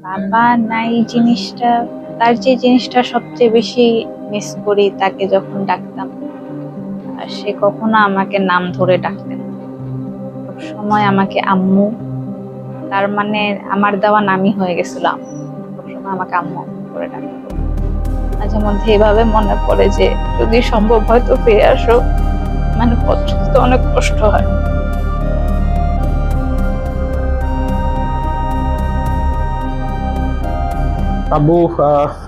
বাবা নাই জিনিসটা, তার যে জিনিসটা সবচেয়ে বেশি মিস করি তাকে যখন ডাকতাম, আর সে কখনো আমাকে নাম ধরে ডাকতেন না। সবসময় আমাকে আম্মু, তার মানে আমার দেওয়া নামই হয়ে গেছিল আম্মু। সবসময় আমাকে আম্মু আম্মু করে ডাকতো। মাঝে মধ্যে এভাবে মনে পড়ে যে যদি সম্ভব হয় তো ফিরে আসো, মানে পথ চলতে অনেক কষ্ট হয়। আব্বু,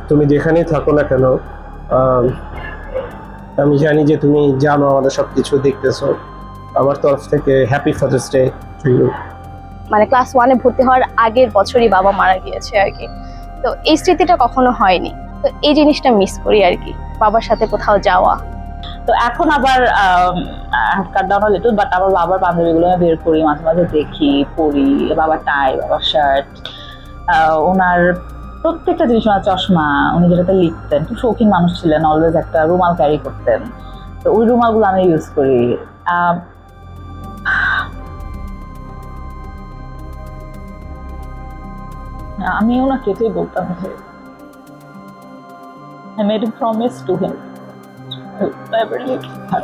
তুমি যেখানেই থাকো না কেন, আহ, আমি জানি যে তুমি জানো আমাদের সবকিছু দেখতেছো। আমার তরফ থেকে happy father's day to you. মানে ক্লাস ওয়ানে ভর্তি হওয়ার আগের বছরই বাবা মারা গিয়েছে আর কি। তো এই স্মৃতিটা কখনো হয়নি, তো এই জিনিসটা মিস করি আর কি, বাবার সাথে কোথাও যাওয়া। তো এখন আবার কাট ডাউন লিটল, বাট আমার বাবার পাঞ্জাবিগুলো আমি বের করি, মাঝে মাঝে দেখি, পরি, বাবার টাই, বাবার শার্ট, ওনার প্রত্যেকটা জিনিস, ওনার চশমা, উনি যেটাতে লিখতেন, খুব শৌখিন মানুষ ছিলেন, অলওয়েজ একটা রুমাল ক্যারি করতেন, তো ওই রুমালগুলো আমি ইউজ করি। আমি ওনাকে এটাই বলতাম যে I made a promise to him to never leave her.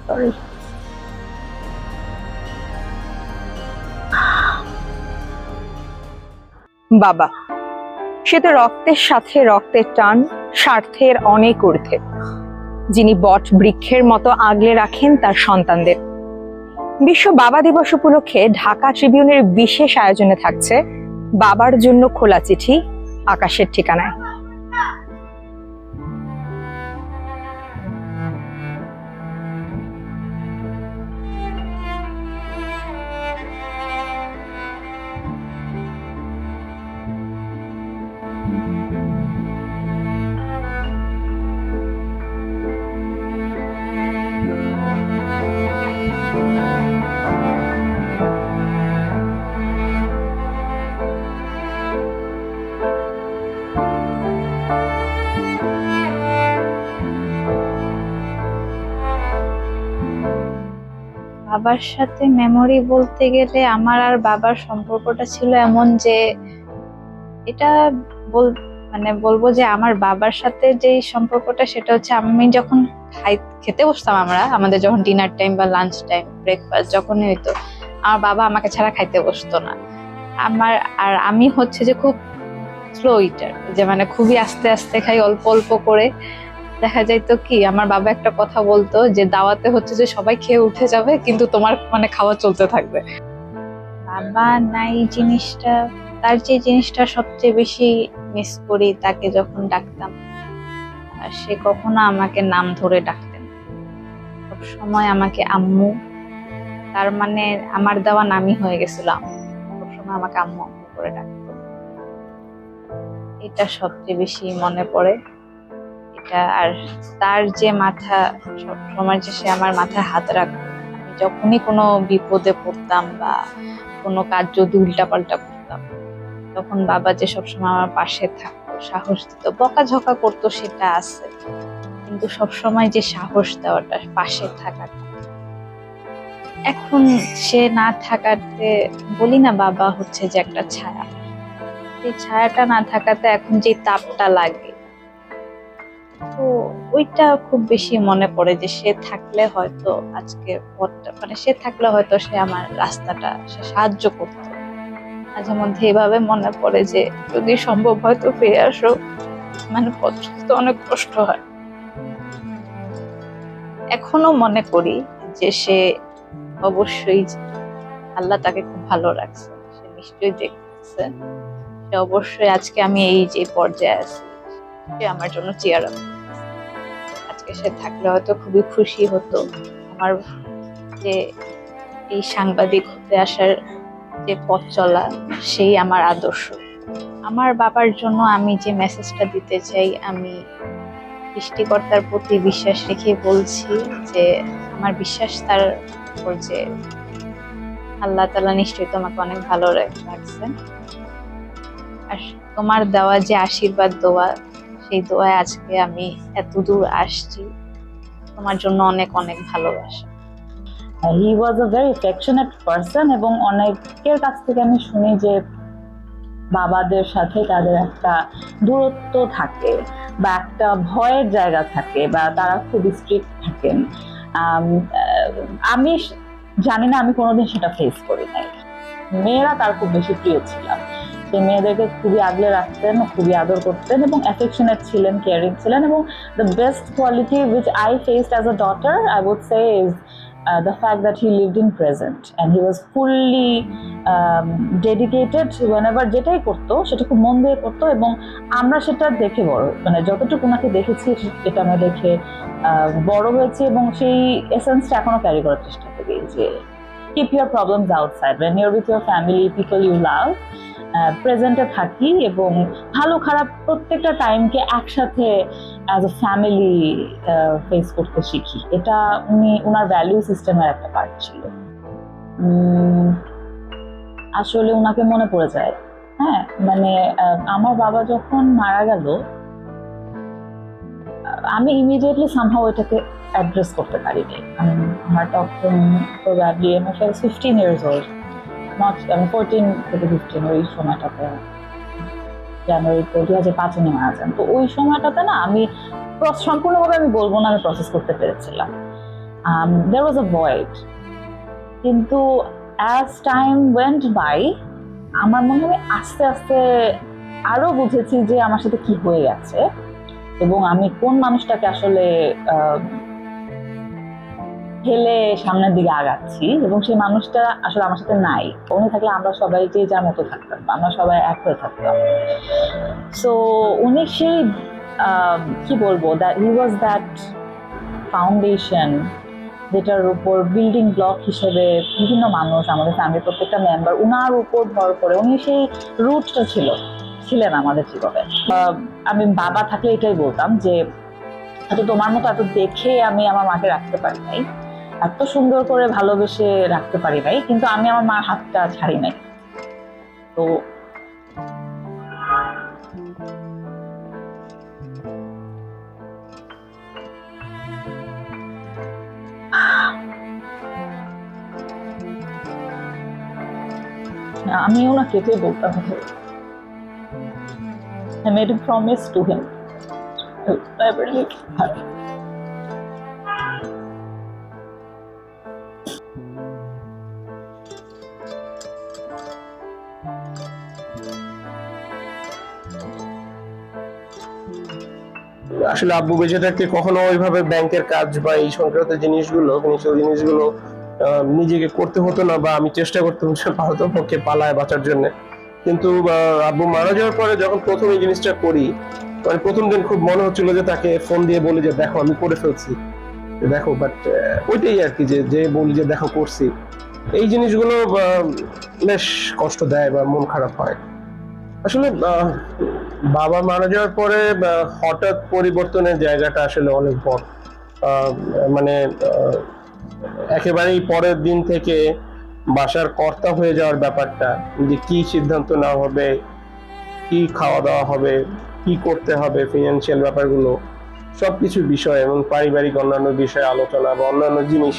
Sorry. বাবা, সে তো রক্তের সাথে রক্তের টান, স্বার্থের অনেক ঊর্ধ্বে, যিনি বট বৃক্ষের মতো আগলে রাখেন তার সন্তানদের। বিশ্ব বাবা দিবস উপলক্ষে ঢাকা ট্রিবিউনের বিশেষ আয়োজনে থাকছে বাবার জন্য খোলা চিঠি আকাশের ঠিকানায়। বাবার সাথে মেমোরি বলতে গেলে আমার আর বাবার সম্পর্কটা ছিল এমন যে এটা বল মানে বলবো যে আমার বাবার সাথে যে সম্পর্কটা সেটা হচ্ছে আমি যখন খেতে বসতাম, আমাদের যখন ডিনার টাইম বা লাঞ্চ টাইম, ব্রেকফাস্ট যখনই হইতো, আমার বাবা আমাকে ছাড়া খাইতে বসতো না। আমি হচ্ছে যে খুব স্লো ইটার, যে মানে খুবই আস্তে আস্তে খাই, অল্প অল্প করে। দেখা যাইতো কি আমার বাবা একটা কথা বলতো যে দাওয়াতে হচ্ছে যে সবাই খেয়ে উঠে যাবে কিন্তু তোমার মানে খাওয়া চলতে থাকবে। বাবা নাই জিনিসটা, তার যে জিনিসটা সবচেয়ে বেশি মিস করি তাকে যখন ডাকতাম, আর সে কখনো আমাকে নাম ধরে ডাকতেন না। সবসময় আমাকে আম্মু, তার মানে আমার দেওয়া নামই হয়ে গেছিল আম্মু। সবসময় আমাকে আম্মু আম্মু করে ডাকতো। এটা সবচেয়ে বেশি মনে পড়ে এটা। আর তার যে মাথা, সবসময় যে সে আমার মাথায় হাত রাখতো, আমি যখনই কোনো বিপদে পড়তাম বা কোনো কাজ যদি উল্টাপাল্টা করতাম, তখন বাবা যে সবসময় আমার পাশে থাকতো, সাহস দিত, বকাঝকা করতো সেটা আছে, কিন্তু সবসময় যে সাহস দেওয়াটা, পাশে থাকাটা। এখন সে না থাকাতে বলি না, বাবা হচ্ছে যে একটা ছায়া, সেই ছায়াটা না থাকাতে এখন যে তাপটা লাগে, তো ওইটা খুব বেশি মনে পড়ে যে সে থাকলে হয়তো আজকে পথটা, মানে সে থাকলে হয়তো সে আমার রাস্তাটা সে সাহায্য করতো। মাঝে মধ্যে এভাবে মনে পড়ে যে যদি সম্ভব হয় তো ফিরে আসো, মানে পথ চলতে অনেক কষ্ট হয়। এখনো মনে করি যে সে অবশ্যই, আল্লাহ তাকে খুব ভালো রাখছে, সে নিশ্চয়ই দেখতেছে, সে অবশ্যই আজকে আমি এই যে পর্যায়ে আছি সে আমার জন্য চেয়ার আপ। আজকে সে থাকলে হয়তো খুবই খুশি হতো আমার যে এই সাংবাদিক হতে আসার যে পথ চলা, সেই আমার আদর্শ। আমার বাবার জন্য আমি যে মেসেজটা দিতে চাই, আমি সৃষ্টিকর্তার প্রতি বিশ্বাস রেখে বলছি যে আমার বিশ্বাস তার উপর যে আল্লাহ তাআলা নিশ্চয়ই তোমাকে অনেক ভালো রাখছেন। আর তোমার দেওয়া যে আশীর্বাদ দোয়া, সেই দোয়ায় আজকে আমি এত দূর আসছি। তোমার জন্য অনেক অনেক ভালোবাসা। হি ওয়াজ আ ভেরি অ্যাফেকশনেট পারসন, এবং অনেকের কাছ থেকে আমি শুনি যে বাবাদের সাথে তাদের একটা দূরত্ব থাকে বা একটা ভয়ের জায়গা থাকে বা তারা খুব স্ট্রিক্ট থাকেন। আমি জানি না, আমি কোনোদিন সেটা ফেস করি নাই। মেয়েরা তার খুব বেশি প্রিয় ছিলাম, সে মেয়েদেরকে খুবই আগলে রাখতেন, খুবই আদর করতেন এবং অ্যাফেকশনেট ছিলেন, কেয়ারিং ছিলেন। এবং the best quality which I faced as a daughter, I would say, is the fact that he lived in present and he was fully dedicated whenever যেটাই করতো সেটা খুব মন দিয়ে করতো, এবং আমরা সেটা দেখে বড়, মানে যতটুকু ওনাকে দেখেছি এটা আমরা দেখে বড় হয়েছি, এবং সেই এসেন্সটা এখনো ক্যারি করার চেষ্টা করি যে keep your problems outside when you're with your family, people you love. প্রেজেন্টে থাকি এবং ভালো খারাপ প্রত্যেকটা টাইমকে একসাথে অ্যাজ এ ফ্যামিলি ফেস করতে শিখি। এটা ওনার ভ্যালিউ সিস্টেমের একটা পার্ট ছিল। আসলে ওনাকে মনে পড়ে যায়। হ্যাঁ, মানে আমার বাবা যখন মারা গেল, আমি ইমিডিয়েটলি সামহাও এটাকে অ্যাড্রেস করতে পারিনি। আমার তখন প্রবাবলি আমি 15 years old, নট 14 থেকে 15 ওই সময়টাতে, জানুয়ারিতে 2005 উনি মারা যান। তো ওই সময়টাতে না আমি সম্পূর্ণভাবে আমি বলবো না আমি প্রসেস করতে পেরেছিলাম। there was a void, কিন্তু as time went by আমার মনে হয় আস্তে আস্তে আরো বুঝেছি যে আমার সাথে কি হয়ে গেছে এবং আমি কোন মানুষটাকে আসলে ফেলে সামনের দিকে আগাচ্ছি, এবং সেই মানুষটা আসলে আমার সাথে নাই। উনি থাকলে আমরা সবাই যে যার মতো থাকতাম, আমরা সবাই এক হয়ে থাকতাম। সো উনি সেই কি বলবো, হি ওয়াজ দ্যাট ফাউন্ডেশন যেটার উপর বিল্ডিং ব্লক হিসেবে বিভিন্ন মানুষ, আমাদের ফ্যামিলির প্রত্যেকটা মেম্বার উনার উপর ভর করে, উনি সেই রুটটা ছিলেন আমাদের জীবনে। আমি বাবা থাকলে এটাই বলতাম যে এত তোমার মতো এত দেখে আমি আমার মাকে রাখতে পারি নাই, এত সুন্দর করে ভালোবেসে রাখতে পারি নাই, কিন্তু আমি আমার মার হাতটা ছাড়ি নাই। তো আমি ওনাকে এটাই বলতাম, I made a promise to him. Never leave her. আসলে আব্বু বেঁচে থাকতে কখনো ওইভাবে ব্যাংকের কাজ বা এই সংক্রান্ত জিনিসগুলো নিজেকে করতে হতো না, বা আমি চেষ্টা করতাম পক্ষে পালায় বাঁচার জন্য। কিন্তু আব্বু মারা যাওয়ার পরে যখন প্রথম এই জিনিসটা করি, মানে প্রথম দিন খুব মনে হচ্ছিল যে তাকে ফোন দিয়ে বলি যে দেখো আমি করে ফেলছি, দেখো। বাট ওইটাই আর কি, যে বলি যে দেখো করছি, এই জিনিসগুলো বেশ কষ্ট দেয় বা মন খারাপ হয়। আসলে বাবা মারা যাওয়ার পরে হঠাৎ পরিবর্তনের জায়গাটা আসলে অনেক বড়। মানে একেবারেই পরের দিন থেকে বাসার কর্তা হয়ে যাওয়ার ব্যাপারটা, যে কি সিদ্ধান্ত নেওয়া হবে, কি খাওয়া দাওয়া হবে, কি করতে হবে, ফিনান্সিয়াল ব্যাপারগুলো সবকিছু বিষয় এবং পারিবারিক অন্যান্য বিষয়ে আলোচনা বা অন্যান্য জিনিস,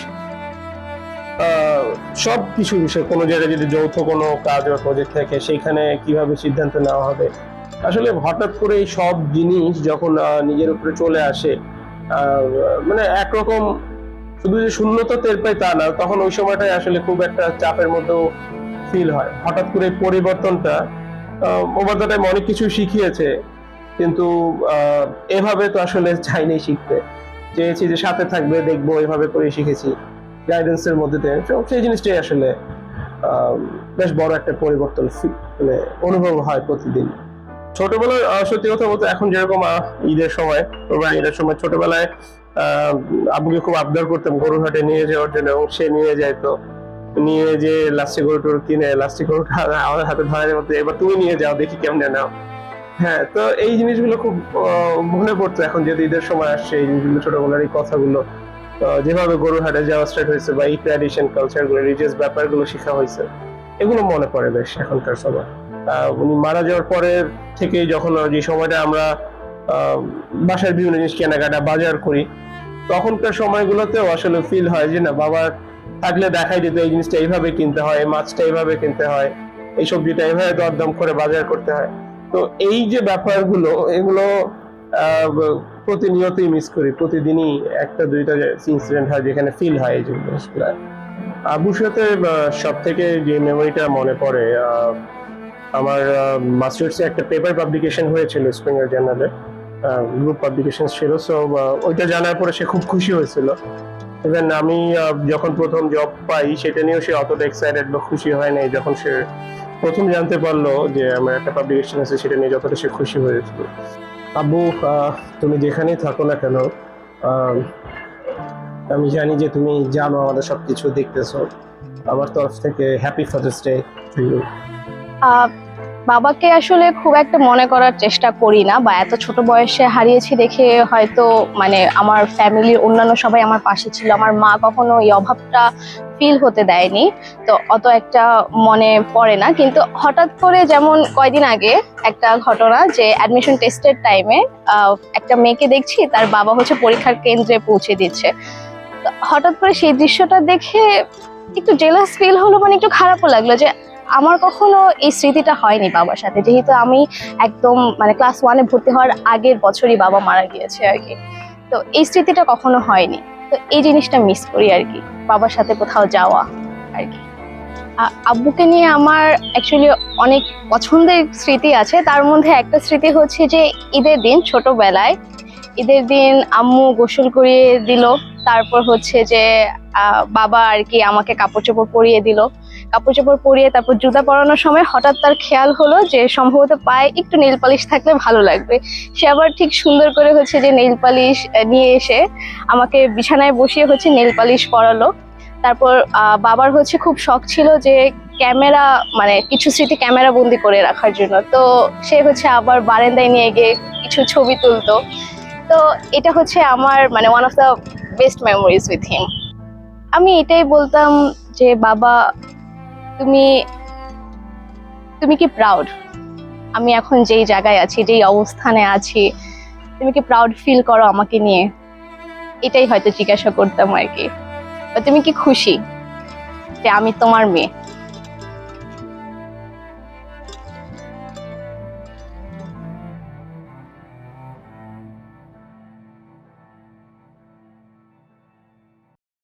সব কিছু বিষয়, কোনো জায়গায় যদি যৌথ কোনো কাজ বা প্রজেক্ট থাকে সেইখানে কিভাবে সিদ্ধান্ত নেওয়া হবে। আসলে হঠাৎ করে এই সব জিনিস যখন নিজের উপরে চলে আসে, মানে একরকম শুধু যে শূন্যতা টের পাই তা না, তখন ওই সময়টাই আসলে খুব একটা চাপের মধ্যেও ফিল হয়। হঠাৎ করে পরিবর্তনটা ওভার দ্য টাইম অনেক কিছু শিখিয়েছে, কিন্তু এভাবে তো আসলে চাইনি শিখতে, চেয়েছি যে সাথে থাকবে, দেখবো, এভাবে করে শিখেছি গাইডেন্সের মধ্যে দিয়ে। সেই জিনিসটাই আসলে বেশ বড় একটা পরিবর্তন মানে অনুভব হয় প্রতিদিন। ছোটবেলায় সত্যি কথা বলতে এখন যেরকম ঈদের সময় ছোটবেলায় আব্বুকে খুব আবদার করতাম গরুহাটে নিয়ে যাওয়ার জন্য, এবং সে নিয়ে যাইতো, নিয়ে যে লাস্টে গরুটোর কিনে লাস্টে গরুটা আমাদের হাতে ধরার মতো, এবার তুমি নিয়ে যাও দেখি কেমনে নাও। হ্যাঁ, তো এই জিনিসগুলো খুব মনে পড়তো এখন যেহেতু ঈদের সময় আসছে, এই জিনিসগুলো ছোটবেলার এই কথাগুলো, যেভাবে গরুহাটে যাওয়া স্টার্ট হয়েছে বা এই ট্র্যাডিশন কালচারগুলো, রিলিজিয়াস ব্যাপারগুলো শেখা হয়েছে, এগুলো মনে পড়ে বেশ এখনকার সময়। উনি মারা যাওয়ার পরে থেকে যখন যে সময়টা আমরা বাসার বিভিন্ন জিনিস কেনাকাটা বাজার করি, তখনকার সময়গুলোতেও আসলে ফিল হয় যে না, বাবার থাকলে দেখাই দিত এই জিনিসটা এইভাবে কিনতে হয়, এই মাছটা এইভাবে কিনতে হয়, এই সবজিটা এইভাবে দরদাম করে বাজার করতে হয়। তো এই যে ব্যাপারগুলো, এগুলো প্রতিনিয়তই মিস করি। প্রতিদিনই একটা দুইটা ইনসিডেন্ট হয় যেখানে ফিল হয় এই জিনিসগুলো। আবুর সাথে সব থেকে যে মেমোরিটা মনে পড়ে, আমার মাস্টার্সে একটা পেপার পাবলিকেশন হয়েছিল স্প্রিঙ্গার জার্নালে, গ্রুপ পাবলিকেশন ছিল। সো ওইটা জানার পরে সে খুব খুশি হয়েছিল। ইভেন আমি যখন প্রথম জব পাই সেটা নিয়েও সে অতটা এক্সাইটেড বা খুশি হয় নাই। যখন সে প্রথম জানতে পারলো যে আমার একটা পাবলিকেশন আছে, সেটা নিয়ে যতটা সে খুশি হয়েছিল। আব্বু, তুমি যেখানেই থাকো না কেন, আমি জানি যে তুমি জানো আমাদের সবকিছু দেখতেছো। আমার তরফ থেকে happy father's day to you. আহ, বাবাকে আসলে খুব একটা মনে করার চেষ্টা করি না, বা এত ছোট বয়সে হারিয়েছি দেখে হয়তো মানে আমার ফ্যামিলির অন্যান্য সবাই আমার পাশে ছিল, আমার মা কখনো এই অভাবটা ফিল হতে দেয়নি, তো অত একটা মনে পড়ে না। কিন্তু হঠাৎ করে, যেমন কয়দিন আগে একটা ঘটনা, যে অ্যাডমিশন টেস্টের টাইমে একটা মেয়েকে দেখছি তার বাবা হচ্ছে পরীক্ষার কেন্দ্রে পৌঁছে দিচ্ছে। তো হঠাৎ করে সেই দৃশ্যটা দেখে একটু জেলাস ফিল হলো, মানে একটু খারাপও লাগলো যে আমার কখনো এই স্মৃতিটা হয়নি বাবার সাথে, যেহেতু আমি একদম মানে ক্লাস 1-এ ভর্তি হওয়ার আগের বছরই বাবা মারা গিয়েছে আর কি। তো এই স্মৃতিটা কখনো হয়নি, তো এই জিনিসটা মিস করি আর কি, বাবার সাথে কোথাও যাওয়া আর কি। আব্বুকে নিয়ে আমার অ্যাকচুয়ালি অনেক পছন্দের স্মৃতি আছে। তার মধ্যে একটা স্মৃতি হচ্ছে যে ঈদের দিন, ছোটবেলায় ঈদের দিন আম্মু গোসল করিয়ে দিল, তারপর হচ্ছে যে বাবা আর কি আমাকে কাপড় চোপড় পরিয়ে দিল। কাপড় চোপড় পরিয়ে তারপর জুতা পরানোর সময় হঠাৎ তার খেয়াল হলো যে সম্ভবত পায়ে একটু নেল পালিশ থাকলে ভালো লাগবে। সে আবার ঠিক সুন্দর করে হচ্ছে যে নেল পালিশ নিয়ে এসে আমাকে বিছানায় বসিয়ে হচ্ছে নেল পালিশ পরালো। তারপর বাবার হচ্ছে খুব শখ ছিল যে ক্যামেরা, মানে কিছু স্মৃতি ক্যামেরা বন্দি করে রাখার জন্য, তো সে হচ্ছে আবার বারান্দায় নিয়ে গিয়ে কিছু ছবি তুলতো। তো এটা হচ্ছে আমার মানে one of the best memories with him. আমি এটাই বলতাম যে বাবা, তুমি তুমি কি প্রাউড আমি এখন যেই জায়গায় আছি, যেই অবস্থানে আছি, তুমি কি প্রাউড ফিল করো আমাকে নিয়ে? এটাই হয়তো জিজ্ঞাসা করতাম আর কি। তুমি কি খুশি যে আমি তোমার মেয়ে?